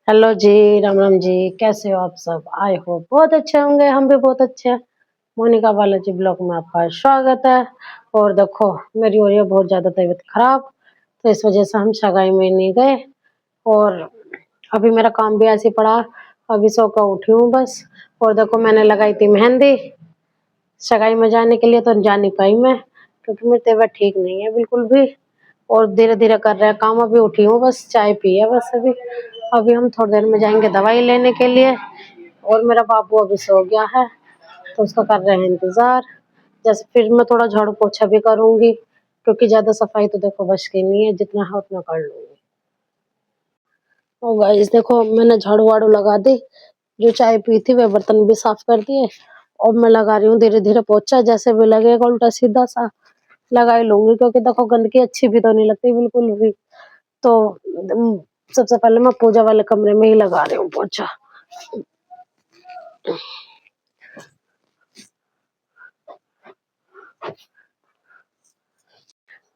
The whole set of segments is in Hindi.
हेलो जी। राम राम जी। कैसे हो आप सब? आई होप बहुत अच्छे होंगे। हम भी बहुत अच्छे हैं। मोनिका बालाजी ब्लॉग में आपका स्वागत है। और देखो, मेरी हो रही है बहुत ज्यादा तबीयत खराब, तो इस वजह से हम सगाई में नहीं गए। और अभी मेरा काम भी ऐसे ही पड़ा। अभी सो कर उठी हूँ बस। और देखो, मैंने लगाई थी मेहंदी सगाई में जाने के लिए, तो जा नहीं पाई मैं, क्योंकि मेरी तबीयत ठीक नहीं है बिल्कुल भी। और धीरे धीरे कर रहे हैं काम। अभी उठी हूँ, बस चाय पी है बस अभी। अभी हम थोड़ी देर में जाएंगे दवाई लेने के लिए। और मेरा बाबू अभी सो गया है, तो उसका कर रहे हैं इंतजार। जैसे फिर मैं थोड़ा झाड़ू पोछा भी करूंगी, क्योंकि ज्यादा सफाई तो देखो बस की नहीं है, जितना है उतना कर लूंगी। और गाइस देखो, मैंने झाड़ू वाड़ू लगा दी। जो चाय पी थी वे बर्तन भी साफ कर दिए। और मैं लगा रही हूँ धीरे धीरे पोछा, जैसे भी लगेगा उल्टा सीधा सा लगा ही लूंगी, क्योंकि देखो गंदगी अच्छी भी तो नहीं लगती बिल्कुल भी। तो सबसे पहले मैं पूजा वाले कमरे में ही लगा रही हूँ पोछा।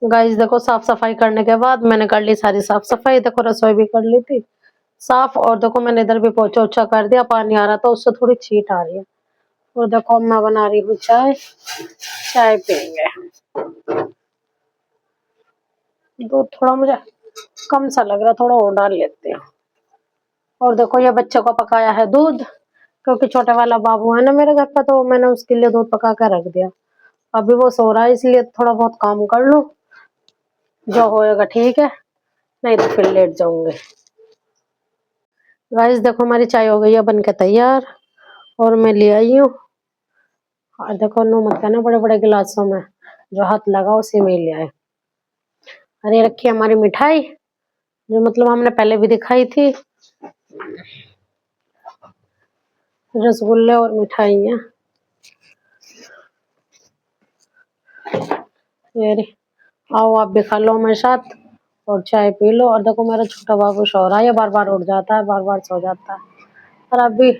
गाइस देखो, साफ सफाई करने के बाद मैंने कर ली सारी साफ सफाई। देखो, रसोई भी कर ली थी साफ। और देखो, मैंने इधर भी पोछा ओछा कर दिया। पानी आ रहा था, उससे थोड़ी छीट आ रही है। और देखो, मैं बना रही हूँ चाय। चाय पियेंगे। दूध थोड़ा मुझे कम सा लग रहा, थोड़ा और डाल लेते हैं। और देखो, ये बच्चे को पकाया है दूध, क्योंकि छोटे वाला बाबू है ना मेरे घर पर, तो मैंने उसके लिए दूध पका कर रख दिया। अभी वो सो रहा है, इसलिए थोड़ा बहुत काम कर लूं, जो होएगा ठीक है, नहीं तो फिर लेट जाऊंगे। गाइस देखो, हमारी चाय हो गई है बन के तैयार। और मैं ले आई हूँ। और देखो, नो मत कहना, बड़े बड़े गिलासों में, जो हाथ लगा उसी में ही ले आए। अरे रखी हमारी मिठाई, जो मतलब हमने पहले भी दिखाई थी। रसगुल्ले और मिठाई है ये रही। आओ आप भी खा लो हमारे साथ और चाय पी लो। और देखो, मेरा छोटा बाबू सो रहा है, बार बार उठ जाता है, बार बार सो जाता है। और अभी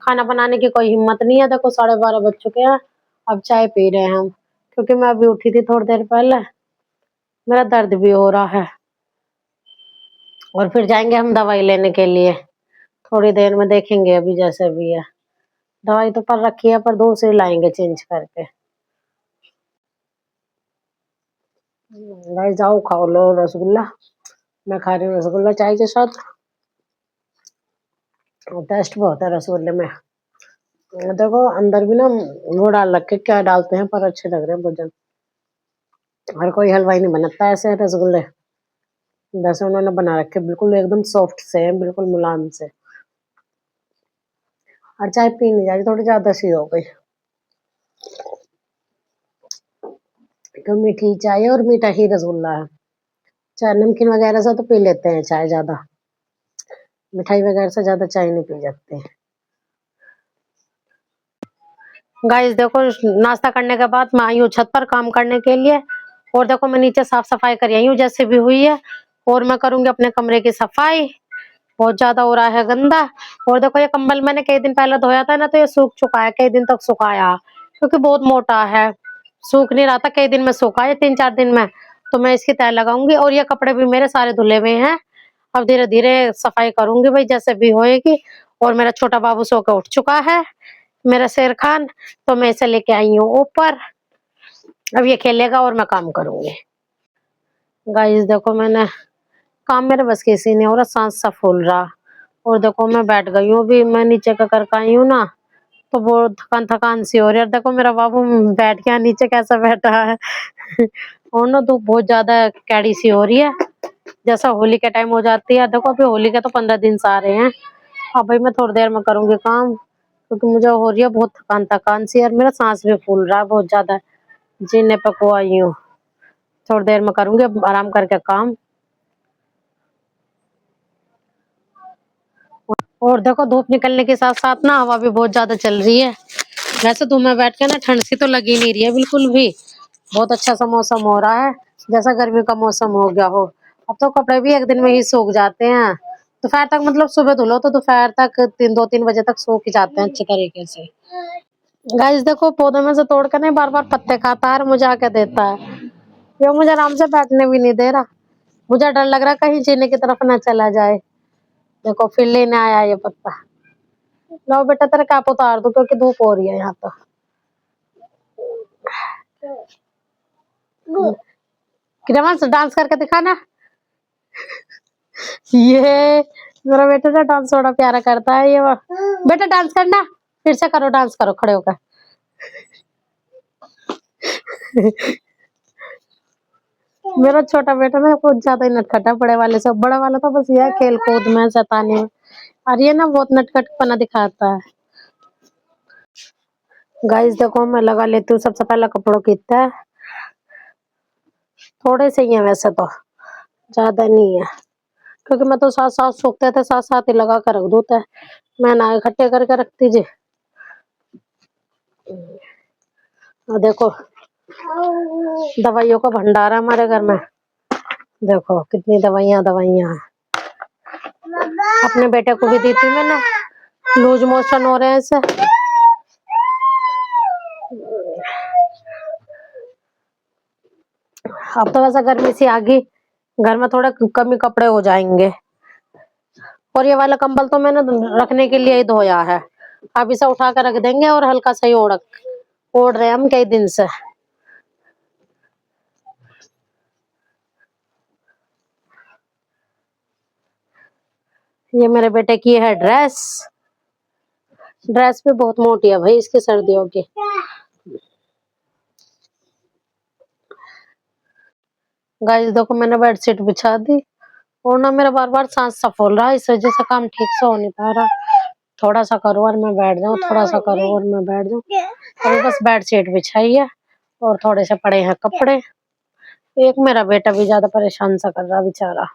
खाना बनाने की कोई हिम्मत नहीं है। देखो, 12:30 बज चुके हैं। अब चाय पी रहे हैं हम, क्योंकि मैं अभी उठी थी थोड़ी देर पहले। मेरा दर्द भी हो रहा है। और फिर जाएंगे हम दवाई लेने के लिए थोड़ी देर में, देखेंगे अभी जैसे भी है। दवाई तो पर रखी है, पर दूसरी लाएंगे चेंज करके। भाई जाओ खाओ लो रसगुल्ला। मैं खा रही हूँ रसगुल्ला चाय के साथ। टेस्ट बहुत है रसगुल्ले में। देखो, अंदर भी ना वो डाल रखे, क्या डालते हैं, पर अच्छे लग रहे हैं भोजन। हर कोई हलवाई नहीं बनाता ऐसे रसगुल्ले, जैसे उन्होंने बना रखे, बिल्कुल एकदम सॉफ्ट से हैं, बिल्कुल मुलायम से। और चाय पी नहीं जा रही, थोड़ी ज्यादा सी हो गई। तो मीठी चाय और मीठा ही रसगुल्ला है। चाय नमकीन वगैरह से तो पी लेते हैं चाय ज्यादा, मिठाई वगैरह से ज्यादा चाय नहीं पी जाते। गाइस देखो, नाश्ता करने के बाद मैं आई हूँ छत पर काम करने के लिए। और देखो, मैं नीचे साफ सफाई कर आई हूँ जैसे भी हुई है। और मैं करूंगी अपने कमरे की सफाई, बहुत ज्यादा हो रहा है गंदा। और देखो, ये कंबल मैंने कई दिन पहले धोया था ना, तो ये सूख चुका है, कई दिन तक सुखाया, क्योंकि बहुत मोटा है, सूख नहीं रहा था। कई दिन में सूखा है, 3-4 दिन में। तो मैं इसकी तय लगाऊंगी। और ये कपड़े भी मेरे सारे धुले हुए हैं। अब धीरे धीरे सफाई करूंगी भाई, जैसे भी होएगी। और मेरा छोटा बाबू सो के उठ चुका है, मेरा शेर खान, तो मैं इसे लेके आई हूँ ऊपर। अब ये खेलेगा और मैं काम करूंगी। गाइस देखो, मैंने काम मेरे बस की सी नहीं हो रहा, सांस सा फूल रहा। और देखो, मैं बैठ गई हूँ अभी, मैं नीचे का कर आई हूँ ना, तो बहुत थकान थकान सी हो रही है। देखो, मेरा बाबू बैठ गया नीचे, कैसा बैठा है। और ना धूप बहुत ज्यादा कैडी सी हो रही है, जैसा होली के टाइम हो जाती है। देखो, अभी होली के तो 15 दिन से आ रहे हैं। अब भाई मैं थोड़ी देर में करूंगी काम, क्योंकि मुझे हो रही है बहुत थकान थकान सी, और मेरा सांस भी फूल रहा है बहुत ज्यादा। जीने पे को आई हूँ, थोड़ी देर में करूंगी अब आराम करके काम। और देखो, धूप निकलने के साथ साथ ना हवा भी बहुत ज्यादा चल रही है। वैसे धूप में बैठ के ना ठंड सी तो लगी नहीं रही है बिल्कुल भी। बहुत अच्छा सा मौसम हो रहा है, जैसा गर्मी का मौसम हो गया हो। अब तो कपड़े भी एक दिन में ही सूख जाते हैं। दोपहर तक, मतलब सुबह धुलो तो दोपहर तक 2-3 बजे तक सूख ही जाते हैं अच्छे तरीके से। गाइस देखो, पौधों में से तोड़ कर नहीं बार बार पत्ते खाता है, मुझे आके देता है। ये मुझे आराम से बैठने भी नहीं दे रहा। मुझे डर लग रहा है कहीं जीने की तरफ ना चला जाए। देखो फिर लेने आया ये पत्ता। लो बेटा तेरे कैप उतार दो क्योंकि धूप हो रही है यहाँ तो। किरमस डांस करके दिखाना। ये मेरा बेटा ना डांस बड़ा प्यारा करता है ये। बेटा डांस करना, फिर से करो, डांस करो खड़े होकर। मेरा छोटा बेटा ना कुछ ज्यादा ही नटखटा, बड़े वाले से बड़ा वाला तो बस ये खेल कूद में शैतानी में, और ये ना बहुत नटखटपना दिखाता है। गाइस देखो मैं लगा लेती हूँ सबसे पहले कपड़ों की तह। थोड़े से ही है वैसे तो, ज्यादा नहीं है, क्योंकि मैं तो साथ साथ सूखते थे साथ साथ ही लगा कर रख दूँ, मैं ना इकट्ठे करके रखती जी। और देखो दवाइयों का भंडार है हमारे घर में, देखो कितनी दवाइयाँ दवाइयाँ हैं। अपने बेटे को भी दी थी मैंने, लूज मोशन हो रहे हैं इसे। अब तो वैसा गर्मी सी आ गई, घर में थोड़े कमी कपड़े हो जाएंगे। और ये वाला कंबल तो मैंने रखने के लिए ही धोया है, अब इसे उठा कर रख देंगे और हल्का सा ही ओढ़ रहे हैं हम कई दिन से। ये मेरे बेटे की है ड्रेस, ड्रेस भी बहुत मोटी है भाई इसकी सर्दियों की। गाइस देखो मैंने बेडशीट बिछा दी, और ना मेरा बार बार सांस सा फूल रहा है, इस वजह से काम ठीक से हो नहीं पा रहा। थोड़ा सा करो और मैं बैठ जाऊँ, थोड़ा सा करो और मैं बैठ जाऊँ। अभी बस बेडशीट बिछाई है और थोड़े से पड़े हैं कपड़े। एक मेरा बेटा भी ज्यादा परेशान सा कर रहा बेचारा,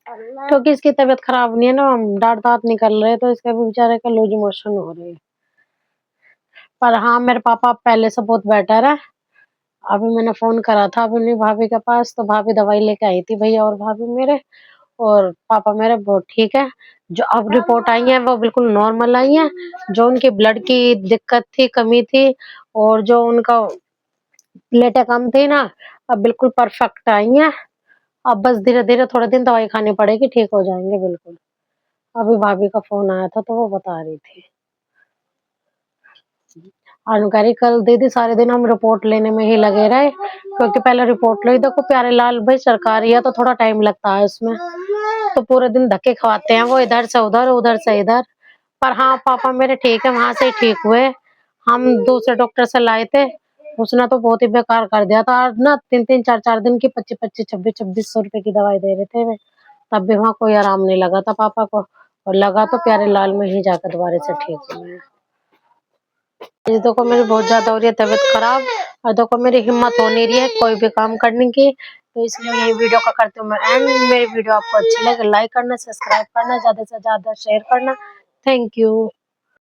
क्योंकि इसकी तबीयत खराब नहीं है ना, हम डांट दांत निकल रहे तो इसके भी बेचारे का लूज मोशन हो रही है। पर हाँ मेरे पापा पहले से बहुत बेटर है। अभी मैंने फोन करा था अपनी भाभी के पास, तो भाभी दवाई लेके आई थी भैया और भाभी मेरे, और पापा मेरे बहुत ठीक है। जो अब रिपोर्ट आई है वो बिल्कुल नॉर्मल आई है। जो उनकी ब्लड की दिक्कत थी, कमी थी, और जो उनका प्लेटें कम थी ना, अब बिल्कुल परफेक्ट आई है। अब बस धीरे धीरे थोड़े दिन दवाई खानी पड़ेगी, ठीक हो जाएंगे बिल्कुल। अभी भाभी का फोन आया था तो वो बता रही थी। जानकारी कल दीदी सारे दिन हम रिपोर्ट लेने में ही लगे रहे, क्योंकि पहले रिपोर्ट लो, देखो प्यारे लाल भाई सरकारी है तो थोड़ा टाइम लगता है उसमें, तो पूरे दिन धक्के खवाते हैं वो, इधर से उधर उधर से इधर। पर हाँ पापा मेरे ठीक है, वहां से ही ठीक हुए। हम दूसरे डॉक्टर से लाए थे, उसने तो बहुत ही बेकार कर दिया था। आज ना 3-3 4-4 दिन की 25-25 26-26 सौ रुपए की दवाई दे रहे थे वे, तब भी वहाँ कोई आराम नहीं लगा था पापा को, और लगा तो प्यारे लाल में ही जाकर दोबारा से ठीक हुए। ये देखो मेरी बहुत ज्यादा हो रही है तबीयत खराब, और देखो मेरी हिम्मत हो नहीं रही है कोई भी काम करने की, तो इसलिए यही वीडियो का करती हूँ मैं एंड। मेरी वीडियो आपको अच्छी लगे लाइक करना, सब्सक्राइब करना, ज्यादा से ज्यादा शेयर करना। Thank you.